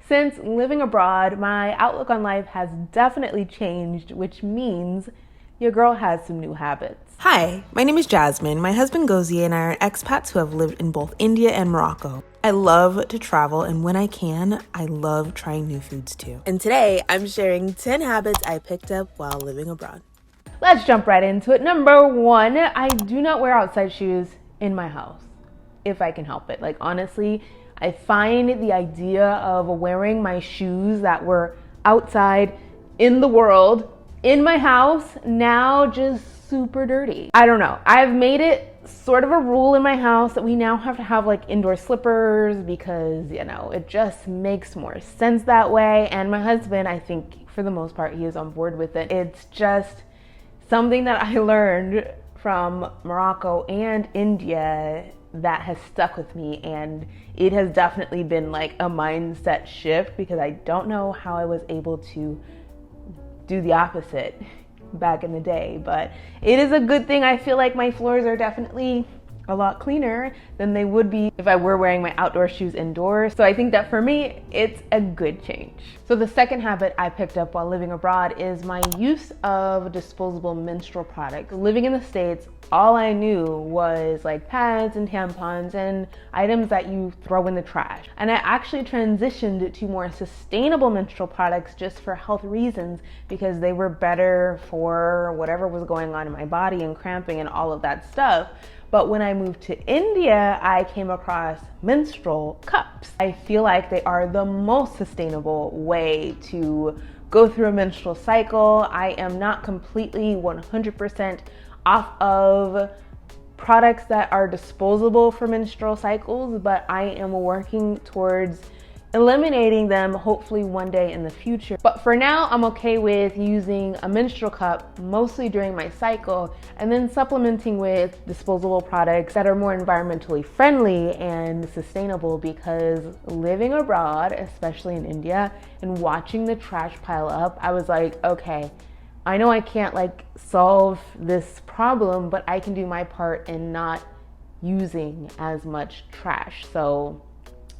Since living abroad, my outlook on life has definitely changed, which means your girl has some new habits. Hi, my name is Jasmine. My husband Gozie and I are expats who have lived in both India and Morocco. I love to travel, and when I can, I love trying new foods too. And today, I'm sharing 10 habits I picked up while living abroad. Let's jump right into it. Number 1, I do not wear outside shoes in my house, if I can help it. Like, honestly, I find the idea of wearing my shoes that were outside in the world in my house now just super dirty. I don't know. I've made it sort of a rule in my house that we now have to have like indoor slippers because, you know, it just makes more sense that way. And my husband, I think for the most part, he is on board with it. It's just something that I learned from Morocco and India that has stuck with me, and it has definitely been like a mindset shift because I don't know how I was able to do the opposite back in the day, but it is a good thing. I feel like my floors are definitely a lot cleaner than they would be if I were wearing my outdoor shoes indoors. So I think that for me, it's a good change. So the second habit I picked up while living abroad is my use of disposable menstrual products. Living in the States, all I knew was like pads and tampons and items that you throw in the trash. And I actually transitioned to more sustainable menstrual products just for health reasons because they were better for whatever was going on in my body and cramping and all of that stuff. But when I moved to India, I came across menstrual cups. I feel like they are the most sustainable way to go through a menstrual cycle. I am not completely 100% off of products that are disposable for menstrual cycles, but I am working towards eliminating them hopefully one day in the future. But for now, I'm okay with using a menstrual cup mostly during my cycle and then supplementing with disposable products that are more environmentally friendly and sustainable, because living abroad, especially in India, and watching the trash pile up, I was like, okay, I know I can't like solve this problem, but I can do my part in not using as much trash. So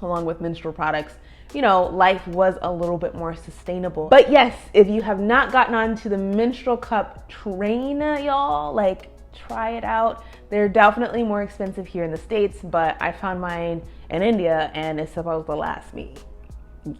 along with menstrual products, you know, life was a little bit more sustainable. But yes, if you have not gotten onto the menstrual cup train, y'all, like try it out. They're definitely more expensive here in the States, but I found mine in India and it's supposed to last me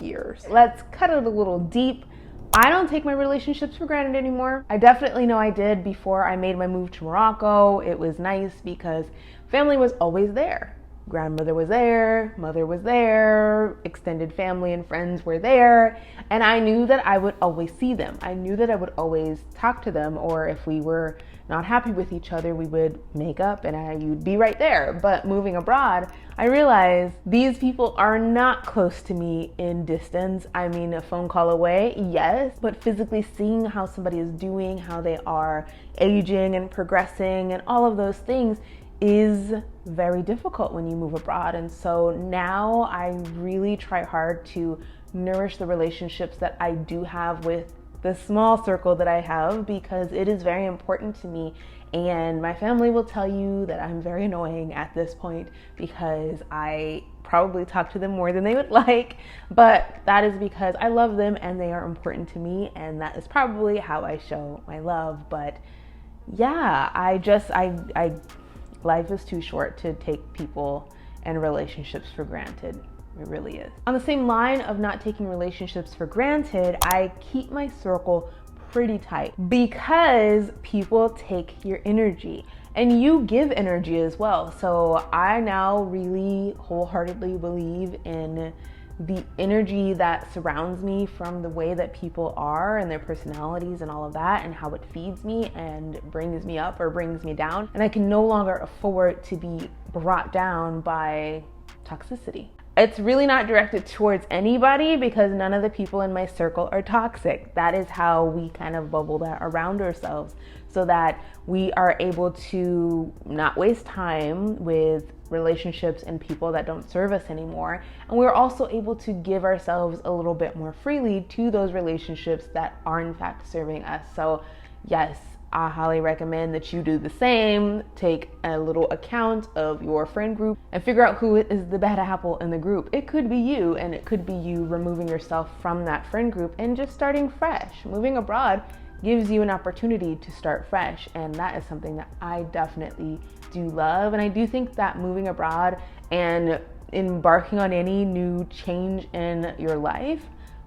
years. Let's cut it a little deep. I don't take my relationships for granted anymore. I definitely know I did before I made my move to Morocco. It was nice because family was always there. Grandmother was there, mother was there, extended family and friends were there, and I knew that I would always see them. I knew that I would always talk to them, or if we were not happy with each other, we would make up and you'd be right there. But moving abroad, I realized these people are not close to me in distance. I mean, a phone call away, yes, but physically seeing how somebody is doing, how they are aging and progressing and all of those things is very difficult when you move abroad. And so now I really try hard to nourish the relationships that I do have with the small circle that I have, because it is very important to me. And my family will tell you that I'm very annoying at this point because I probably talk to them more than they would like, but that is because I love them and they are important to me, and that is probably how I show my love. But yeah, I life is too short to take people and relationships for granted. It really is. On the same line of not taking relationships for granted, I keep my circle pretty tight because people take your energy and you give energy as well. So I now really wholeheartedly believe in the energy that surrounds me from the way that people are and their personalities and all of that, and how it feeds me and brings me up or brings me down. And I can no longer afford to be brought down by toxicity. It's really not directed towards anybody because none of the people in my circle are toxic. That is how we kind of bubble that around ourselves so that we are able to not waste time with relationships and people that don't serve us anymore. And we're also able to give ourselves a little bit more freely to those relationships that are in fact serving us. So yes, I highly recommend that you do the same. Take a little account of your friend group and figure out who is the bad apple in the group. It could be you, and it could be you removing yourself from that friend group and just starting fresh. Moving abroad gives you an opportunity to start fresh, and that is something that I definitely do love. And I do think that moving abroad and embarking on any new change in your life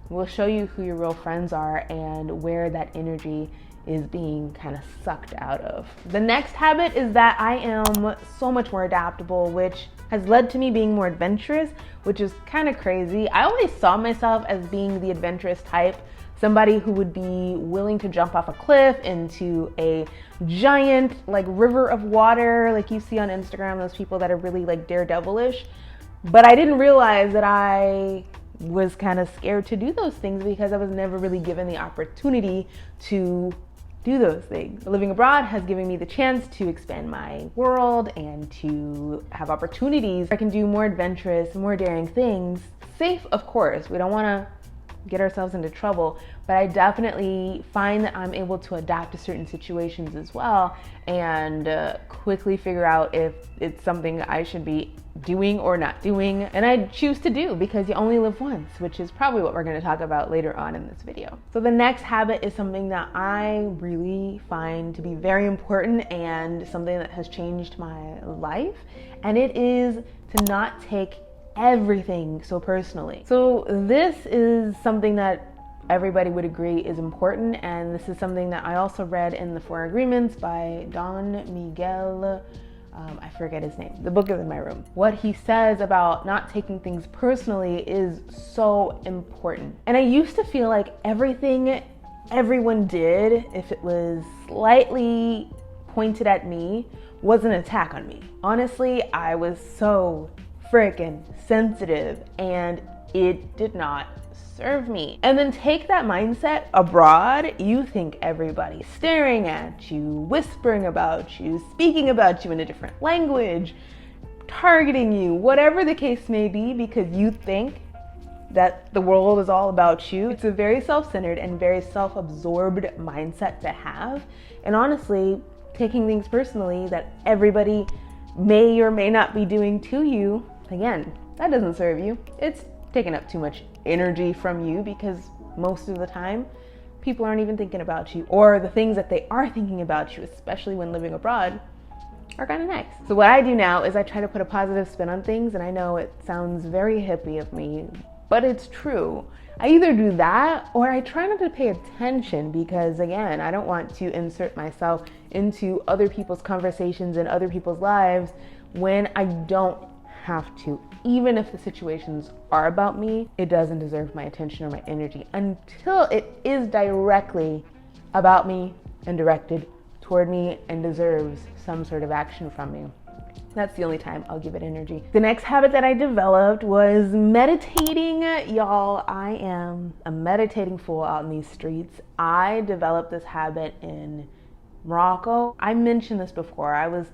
will show you who your real friends are and where that energy is being kind of sucked out of. The next habit is that I am so much more adaptable, which has led to me being more adventurous, which is kind of crazy. I always saw myself as being the adventurous type, somebody who would be willing to jump off a cliff into a giant like river of water, like you see on Instagram, those people that are really like daredevilish. But I didn't realize that I was kind of scared to do those things because I was never really given the opportunity to do those things. Living abroad has given me the chance to expand my world and to have opportunities. I can do more adventurous, more daring things. Safe, of course. We don't want to get ourselves into trouble, but I definitely find that I'm able to adapt to certain situations as well and quickly figure out if it's something I should be doing or not doing, and I choose to do because you only live once, which is probably what we're going to talk about later on in this video. So the next habit is something that I really find to be very important and something that has changed my life, and it is to not take everything so personally. So this is something that everybody would agree is important, and this is something that I also read in the 4 Agreements by Don Miguel. I forget his name. The book is in my room. What he says about not taking things personally is so important. And I used to feel like everything everyone did, if it was slightly pointed at me, was an attack on me. Honestly, I was so freaking sensitive and it did not serve me. And then take that mindset abroad, you think everybody's staring at you, whispering about you, speaking about you in a different language, targeting you, whatever the case may be, because you think that the world is all about you. It's a very self-centered and very self-absorbed mindset to have. And honestly, taking things personally that everybody may or may not be doing to you, again, that doesn't serve you. It's taking up too much energy from you because most of the time people aren't even thinking about you, or the things that they are thinking about you, especially when living abroad, are kind of nice. So what I do now is I try to put a positive spin on things, and I know it sounds very hippie of me, but it's true. I either do that or I try not to pay attention because, again, I don't want to insert myself into other people's conversations and other people's lives when I don't have to. Even if the situations are about me, it doesn't deserve my attention or my energy until it is directly about me and directed toward me and deserves some sort of action from me. That's the only time I'll give it energy. The next habit that I developed was meditating. Y'all, I am a meditating fool out in these streets. I developed this habit in Morocco. I mentioned this before. I was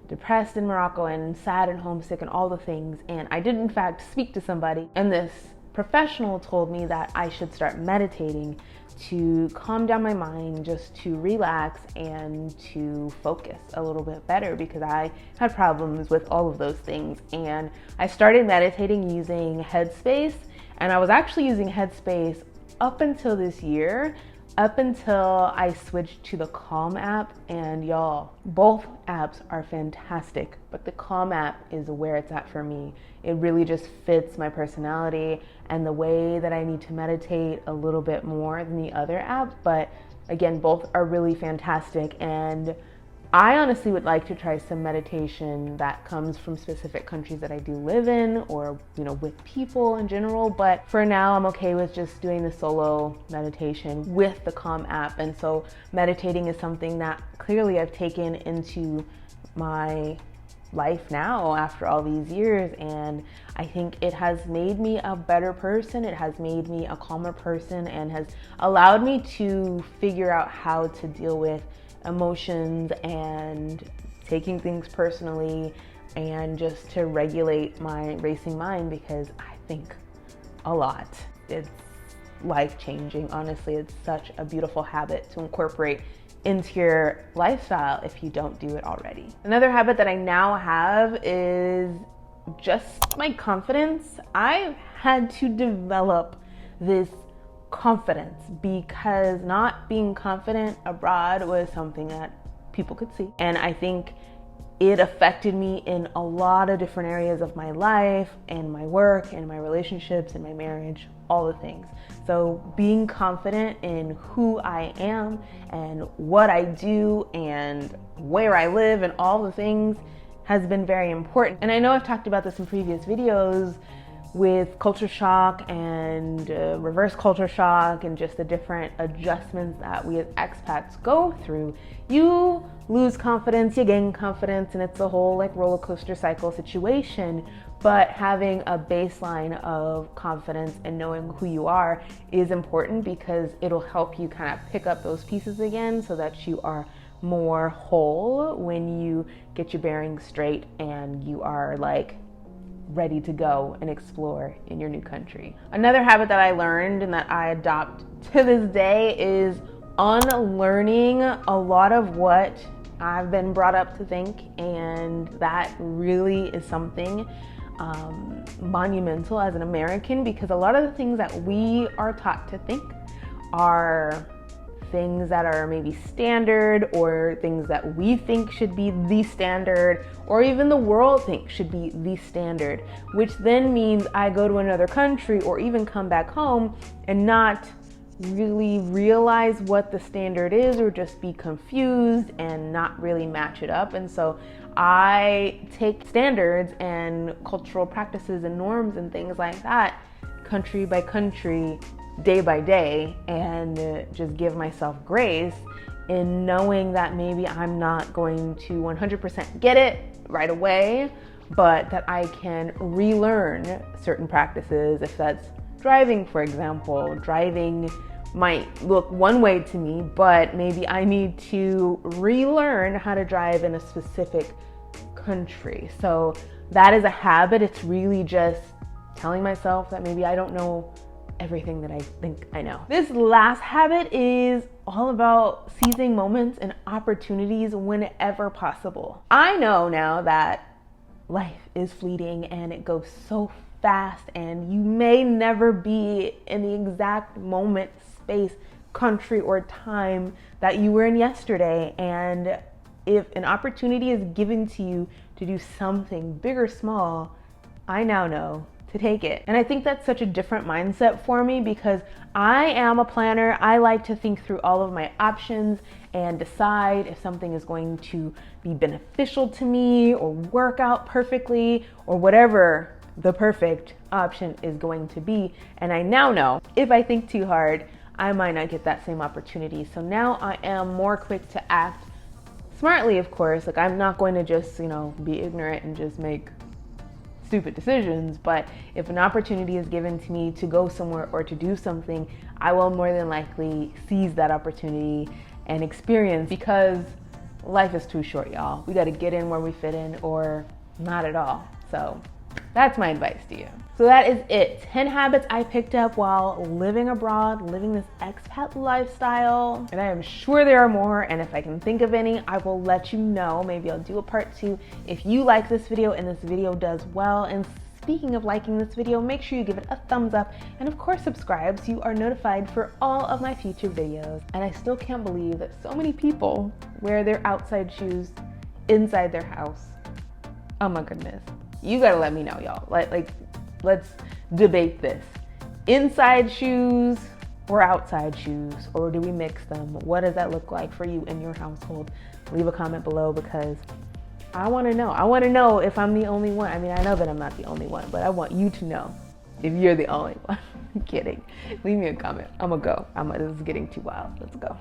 depressed in Morocco and sad and homesick and all the things, and I did in fact speak to somebody, and this professional told me that I should start meditating to calm down my mind, just to relax and to focus a little bit better, because I had problems with all of those things. And I started meditating using Headspace, and I was actually using Headspace up until this year, up until I switched to the Calm app. And y'all, both apps are fantastic, but the Calm app is where it's at for me. It really just fits my personality and the way that I need to meditate a little bit more than the other app. But again, both are really fantastic, and I honestly would like to try some meditation that comes from specific countries that I do live in, or, you know, with people in general. But for now, I'm okay with just doing the solo meditation with the Calm app. And so meditating is something that clearly I've taken into my life now after all these years, and I think it has made me a better person. It has made me a calmer person and has allowed me to figure out how to deal with emotions and taking things personally, and just to regulate my racing mind, because I think a lot. It's life-changing. Honestly, it's such a beautiful habit to incorporate into your lifestyle if you don't do it already. Another habit that I now have is just my confidence. I've had to develop this confidence because not being confident abroad was something that people could see. And I think it affected me in a lot of different areas of my life and my work and my relationships and my marriage, all the things. So being confident in who I am and what I do and where I live and all the things has been very important. And I know I've talked about this in previous videos with culture shock and reverse culture shock and just the different adjustments that we as expats go through. You lose confidence, you gain confidence, and it's a whole like roller coaster cycle situation. But having a baseline of confidence and knowing who you are is important because it'll help you kind of pick up those pieces again so that you are more whole when you get your bearings straight and you are like ready to go and explore in your new country. Another habit that I learned and that I adopt to this day is unlearning a lot of what I've been brought up to think, and that really is something monumental as an American, because a lot of the things that we are taught to think are things that are maybe standard, or things that we think should be the standard, or even the world thinks should be the standard, which then means I go to another country or even come back home and not really realize what the standard is, or just be confused and not really match it up. And so I take standards and cultural practices and norms and things like that country by country, day by day, and just give myself grace in knowing that maybe I'm not going to 100% get it right away, but that I can relearn certain practices. If that's driving, for example, driving might look one way to me, but maybe I need to relearn how to drive in a specific country. So that is a habit. It's really just telling myself that maybe I don't know everything that I think I know. This last habit is all about seizing moments and opportunities whenever possible. I know now that life is fleeting and it goes so fast, and you may never be in the exact moment, space, country, or time that you were in yesterday. And if an opportunity is given to you to do something big or small, I now know to take it. And I think that's such a different mindset for me because I am a planner. I like to think through all of my options and decide if something is going to be beneficial to me or work out perfectly or whatever the perfect option is going to be. And I now know if I think too hard, I might not get that same opportunity. So now I am more quick to act smartly, of course. Like, I'm not going to just, be ignorant and just make stupid decisions, but if an opportunity is given to me to go somewhere or to do something, I will more than likely seize that opportunity and experience, because life is too short, y'all. We got to get in where we fit in or not at all. So that's my advice to you. So that is it. 10 habits I picked up while living abroad, living this expat lifestyle. And I am sure there are more. And if I can think of any, I will let you know. Maybe I'll do a part 2 if you like this video and this video does well. And speaking of liking this video, make sure you give it a thumbs up. And of course, subscribe so you are notified for all of my future videos. And I still can't believe that so many people wear their outside shoes inside their house. Oh my goodness. You gotta let me know, y'all. Let's debate this. Inside shoes or outside shoes, or do we mix them? What does that look like for you in your household? Leave a comment below because I wanna know. I wanna know if I'm the only one. I mean, I know that I'm not the only one, but I want you to know if you're the only one. I'm kidding. Leave me a comment. I'm gonna go. This is getting too wild. Let's go.